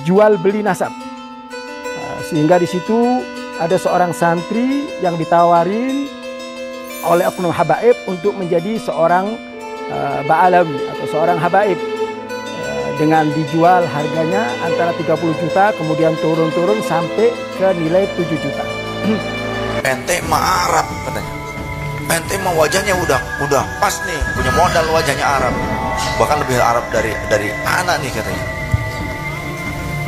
jual beli nasab. Sehingga di situ ada seorang santri yang ditawarin oleh oknum habaib untuk menjadi seorang ba'alawi atau seorang habaib, dengan dijual harganya antara 30 juta kemudian turun-turun sampai ke nilai 7 juta. Ente mah Arab katanya. Ente mah wajahnya udah pas nih, punya modal wajahnya Arab. Bahkan lebih Arab dari anak nih katanya.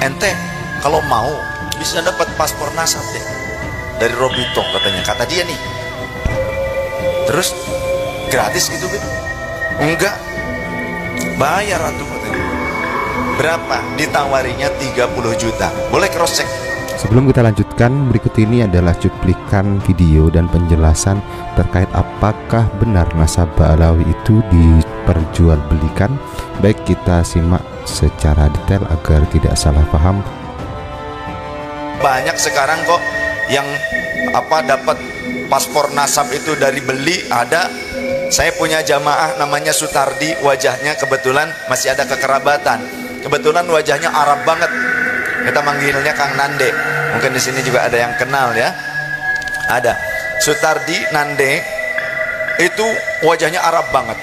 Ente kalau mau bisa dapat paspor nasab deh dari Robito katanya, kata dia nih. Terus gratis gitu gitu? Enggak, bayar atuh katanya. Berapa? Ditawarinya 30 juta. Boleh cross check. Sebelum kita lanjutkan, berikut ini adalah cuplikan video dan penjelasan terkait apakah benar nasab ba'alawi itu diperjualbelikan. Baik, kita simak secara detail agar tidak salah paham. Banyak sekarang kok yang dapat paspor nasab itu dari beli. Ada, saya punya jamaah namanya Sutardi, wajahnya kebetulan masih ada kekerabatan. Kebetulan wajahnya Arab banget. Kita manggilnya Kang Nande. Mungkin di sini juga ada yang kenal ya. Ada Sutardi Nande, itu wajahnya Arab banget.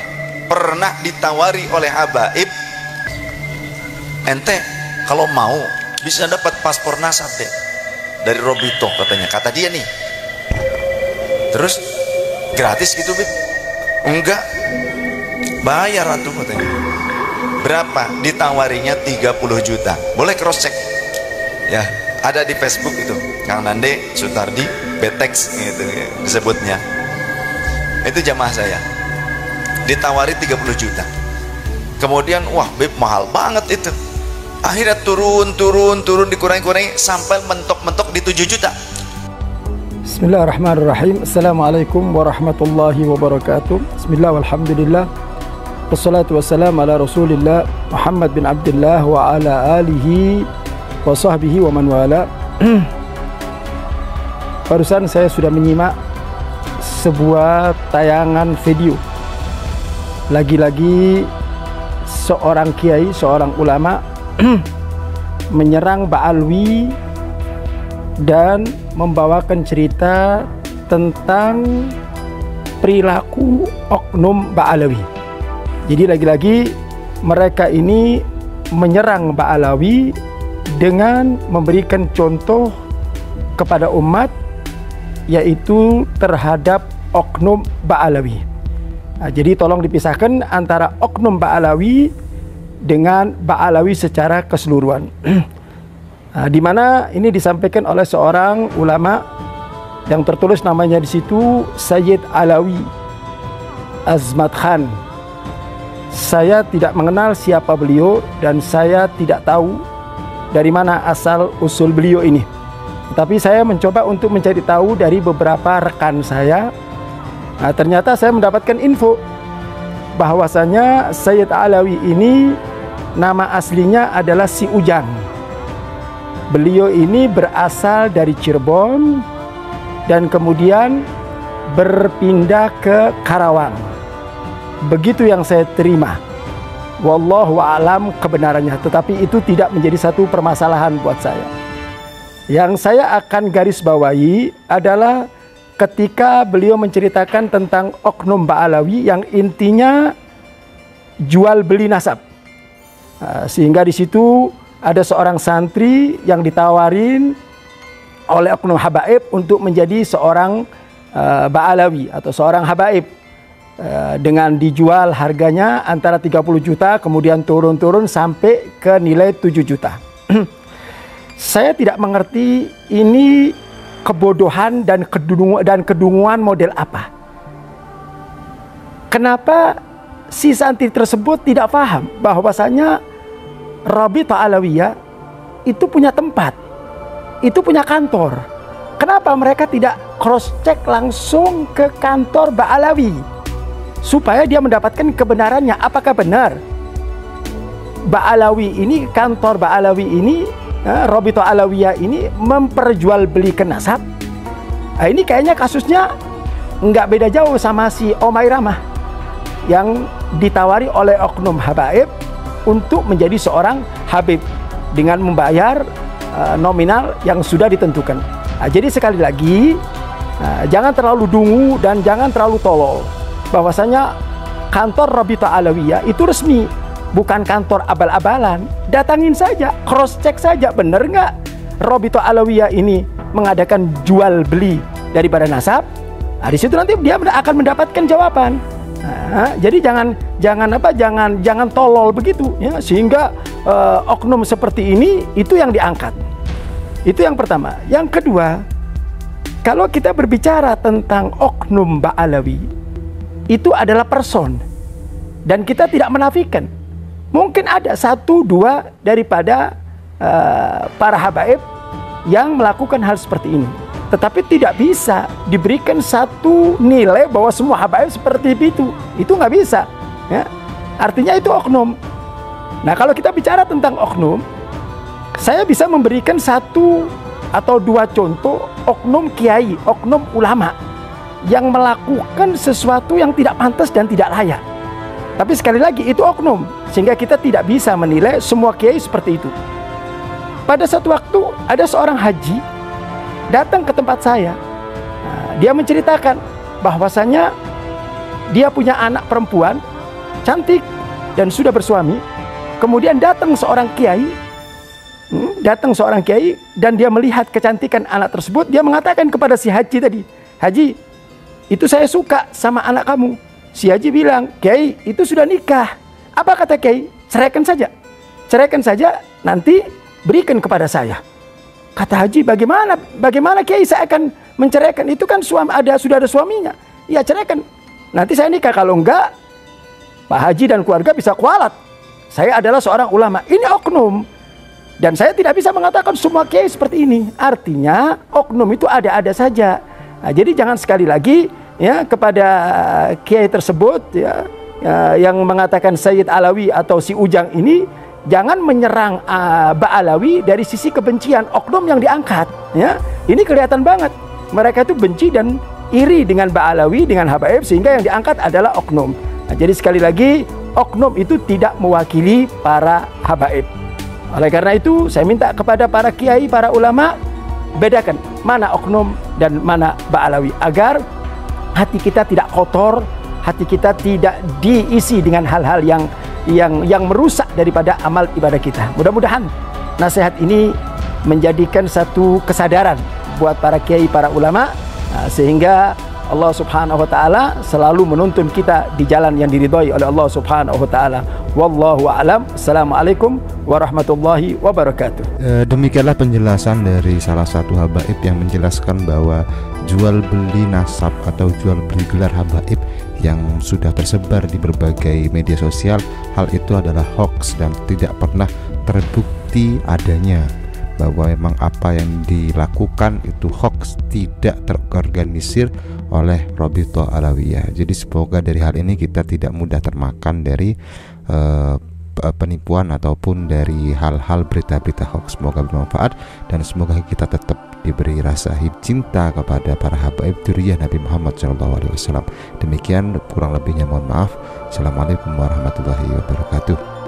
Pernah ditawari oleh habaib, ente kalau mau bisa dapat paspor nasab deh dari Robito katanya, kata dia nih. Terus gratis gitu Bib? Enggak, bayar atuh katanya. Berapa? Ditawarinya 30 juta. Boleh cross check ya, ada di Facebook itu, Kang Nande Sutardi Betex gitu disebutnya. Itu jamaah saya ditawari 30 juta. Kemudian wah Bib, mahal banget itu. Akhirnya turun dikurangi sampai mentok di 7 juta. Bismillahirrahmanirrahim. Assalamualaikum warahmatullahi wabarakatuh. Bismillah walhamdulillah, wassalatu wassalamu ala rasulillah Muhammad bin Abdullah wa ala alihi wa sahbihi wa man wala. Barusan saya sudah menyimak sebuah tayangan video. Lagi-lagi seorang kiai, seorang ulama menyerang ba'alwi dan membawakan cerita tentang perilaku oknum ba'alawi. Jadi lagi-lagi mereka ini menyerang ba'alawi dengan memberikan contoh kepada umat, yaitu terhadap oknum ba'alawi. Jadi tolong dipisahkan antara oknum ba'alawi dengan ba'alawi secara keseluruhan. Di mana ini disampaikan oleh seorang ulama yang tertulis namanya di situ Sayyid Alawi Azmat Khan. Saya tidak mengenal siapa beliau dan saya tidak tahu dari mana asal usul beliau ini. Tapi saya mencoba untuk mencari tahu dari beberapa rekan saya. Ternyata saya mendapatkan info bahwasanya Sayyid Alawi ini nama aslinya adalah Si Ujang. Beliau ini berasal dari Cirebon dan kemudian berpindah ke Karawang. Begitu yang saya terima. Wallahu a'lam kebenarannya, tetapi itu tidak menjadi satu permasalahan buat saya. Yang saya akan garis bawahi adalah ketika beliau menceritakan tentang oknum ba'alawi yang intinya jual beli nasab. Sehingga di situ ada seorang santri yang ditawarin oleh oknum habaib untuk menjadi seorang ba'alawi atau seorang habaib, dengan dijual harganya antara 30 juta kemudian turun-turun sampai ke nilai 7 juta. Saya tidak mengerti ini kebodohan dan kedunguan model apa. Kenapa si santri tersebut tidak paham bahwasanya Rabithah Alawiyah itu punya tempat, itu punya kantor. Kenapa mereka tidak cross check langsung ke kantor Ba'alawi supaya dia mendapatkan kebenarannya? Apakah benar Ba'alawi ini, kantor Ba'alawi ini, Rabithah Alawiyah ini memperjualbelikan nasab? Ini kayaknya kasusnya nggak beda jauh sama si Omairamah yang ditawari oleh oknum habaib untuk menjadi seorang habib. dengan membayar nominal yang sudah ditentukan. Jadi sekali lagi, jangan terlalu dungu dan jangan terlalu tolol. Bahwasanya kantor Rabithah Alawiyah itu resmi, bukan kantor abal-abalan. Datangin saja, cross check saja, bener nggak Rabithah Alawiyah ini mengadakan jual beli daripada nasab. Di situ nanti dia akan mendapatkan jawaban. Jadi jangan tolol begitu ya, sehingga oknum seperti ini itu yang diangkat. Itu yang pertama. Yang kedua, kalau kita berbicara tentang oknum Ba'alawi, itu adalah person, dan kita tidak menafikan. Mungkin ada 1-2 daripada para habaib yang melakukan hal seperti ini, tetapi tidak bisa diberikan satu nilai bahwa semua habaib seperti itu. Itu nggak bisa ya. Artinya itu oknum. Nah, kalau kita bicara tentang oknum, saya bisa memberikan 1 atau 2 contoh oknum kiai, oknum ulama yang melakukan sesuatu yang tidak pantas dan tidak layak. Tapi sekali lagi itu oknum, sehingga kita tidak bisa menilai semua kiai seperti itu. Pada satu waktu ada seorang haji datang ke tempat saya. Dia menceritakan bahwasanya dia punya anak perempuan cantik dan sudah bersuami. Kemudian datang seorang kiai, dan dia melihat kecantikan anak tersebut. Dia mengatakan kepada si haji tadi, "Haji, itu saya suka sama anak kamu." Si haji bilang, "Kiai, itu sudah nikah." Apa kata kiai? "Ceraikan saja. Ceraikan saja, nanti berikan kepada saya." Kata haji, "Bagaimana kiai saya akan menceraikan? Itu kan sudah ada suaminya." "Ya, ceraikan. Nanti saya nikah. Kalau enggak, Pak Haji dan keluarga bisa kualat. Saya adalah seorang ulama." Ini oknum. Dan saya tidak bisa mengatakan semua kiai seperti ini. Artinya oknum itu ada-ada saja. Jadi jangan sekali lagi ya kepada kiai tersebut ya, yang mengatakan Sayyid Alawi atau si Ujang ini, jangan menyerang Ba'alawi dari sisi kebencian. Oknum yang diangkat ya, ini kelihatan banget mereka itu benci dan iri dengan Ba'alawi, dengan habaib, sehingga yang diangkat adalah oknum. Jadi sekali lagi, oknum itu tidak mewakili para habaib. Oleh karena itu saya minta kepada para kiai, para ulama, bedakan mana oknum dan mana Ba'alawi, agar hati kita tidak kotor, hati kita tidak diisi dengan hal-hal yang merusak daripada amal ibadah kita. Mudah-mudahan nasihat ini menjadikan satu kesadaran buat para kiai, para ulama, sehingga Allah Subhanahu wa taala selalu menuntun kita di jalan yang diridhai oleh Allah Subhanahu wa taala. Wallahu a'lam. Assalamualaikum warahmatullahi wabarakatuh. Demikianlah penjelasan dari salah satu habaib yang menjelaskan bahwa jual beli nasab atau jual beli gelar habaib yang sudah tersebar di berbagai media sosial, hal itu adalah hoax dan tidak pernah terbukti adanya, bahwa memang apa yang dilakukan itu hoax, tidak terorganisir oleh Rabithah Alawiyah. Jadi semoga dari hal ini kita tidak mudah termakan dari penipuan ataupun dari hal-hal berita-berita hoax. Semoga bermanfaat dan semoga kita tetap diberi rasa cinta kepada para habaib dzurriyyah Nabi Muhammad SAW. Demikian, kurang lebihnya mohon maaf. Assalamualaikum warahmatullahi wabarakatuh.